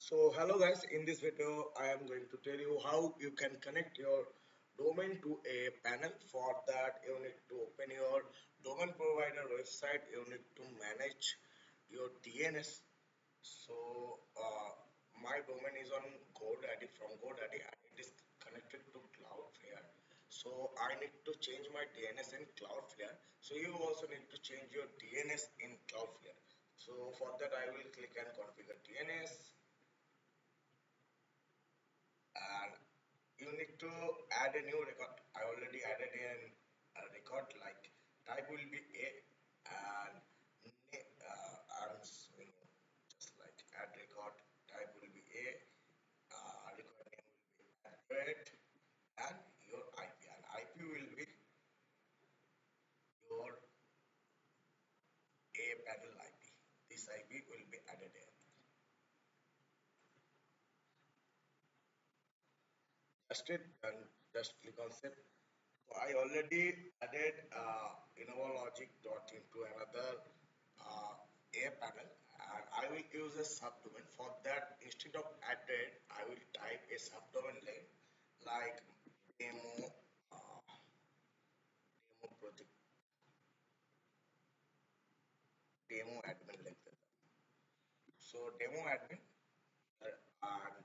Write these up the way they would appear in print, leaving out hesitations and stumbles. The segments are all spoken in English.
So hello guys, in this video I am going to tell you how you can connect your domain to a panel. For that you need to open your domain provider website, you need to manage your DNS. So my domain is on GoDaddy from GoDaddy and it is connected to Cloudflare. So I need to change my DNS in Cloudflare. So you also need to change your DNS in Cloudflare. So for that I will click and configure DNS and you need to add a new record. I already added a record like type will be a and I'm showing you just like add record type will be a record name will be added and your IP and IP will be your a panel IP. This IP will be added here. Just it and just click on save. So I already added InnovaLogic into another uh, aaPanel and I will use a subdomain. For that, instead of added, I will type a subdomain name like demo demo project demo admin like that. So demo admin and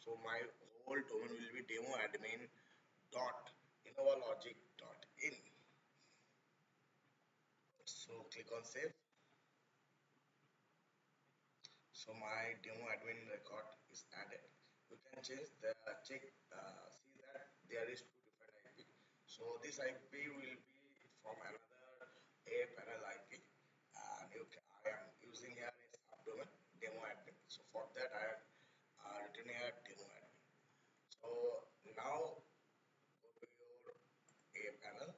so my whole domain will be demo admin dot innovalogic dot in. So click on save. So my demo admin record is added. You can change the check see that there is two different IP. So this IP will be from another aaPanel IP and I am using here a subdomain demo admin. So for that I am written here demo admin. So now go to your aaPanel.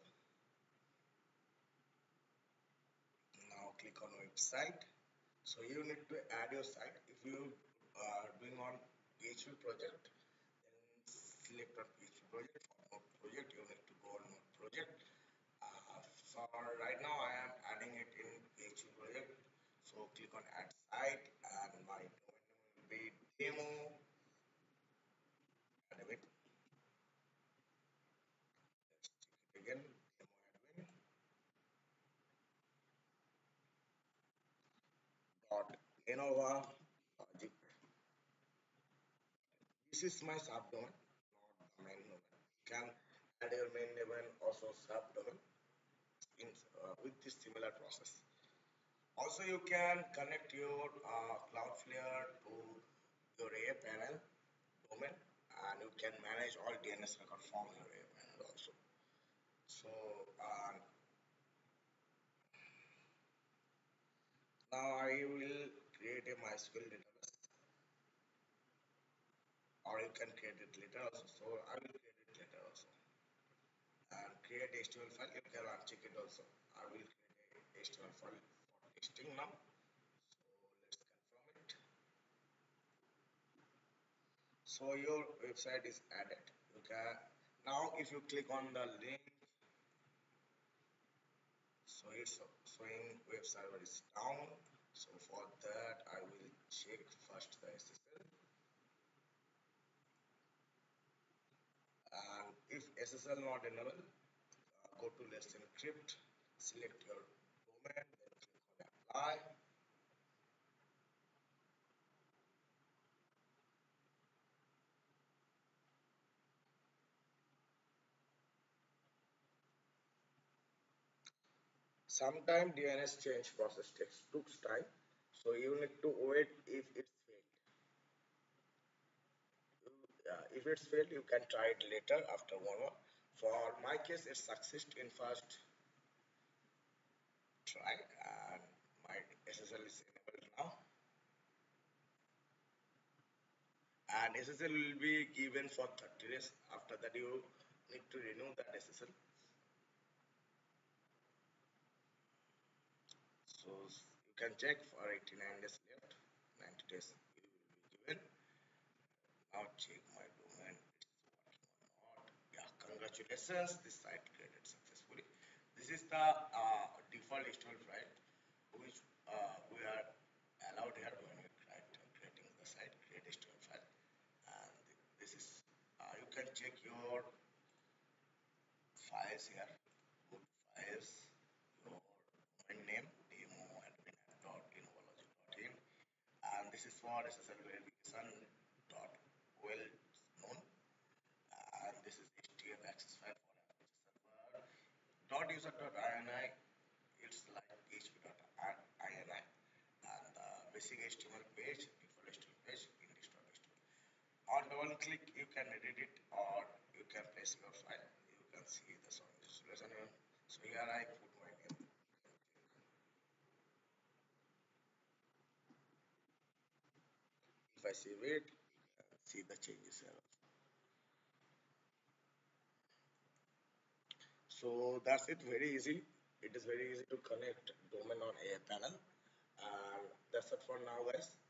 Now click on website. So you need to add your site. If you are doing on PHP project, then select on PHP project. For node project, you need to go on node project. For right now, I am adding it in PHP project. So click on add site and my domain name will be demo admin. Let's check it again. Demo admin dot Innova logic. This is my subdomain, not the main domain. You can add your main domain also subdomain in with this similar process. Also, you can connect your Cloudflare to your aaPanel domain, and you can manage all DNS record from your aaPanel also. So now I will create a MySQL database, or you can create it later also. So I will create it later also. And create HTML file, you can uncheck it also. I will create a HTML file for testing now. So let's confirm it. So your website is added. You can now if you click on the link, so it's showing web server is down. So for that I will check first the SSL, and if SSL not enabled, go to let's encrypt, select your domain, then click on apply. Sometimes DNS change process takes time, so you need to wait if it's failed. If it's failed, you can try it later after 1 hour. For my case, it succeeded in first try, and my SSL is enabled now. And SSL will be given for 30 days. After that, you need to renew that SSL. So you can check for 89 days left, 90 days you will be given. Now check my domain, it's working or not. Yeah, congratulations, this site created successfully. This is the default HTML file which we are allowed here when we creating the site, create can check your files here. Go to files, your domain name, demo.innology.in, and this is for SSL verification dot well known, and this is HTTP access file for application server dot user dot ini. It's like php.ini, and the basic HTML page, default HTML page, index.html. On one click, you can edit it or you can place your file. You can see the solution here. So here I put my name. If I save it, you can see the changes here. So that's it. Very easy. It is very easy to connect domain on a panel. And that's it for now, guys.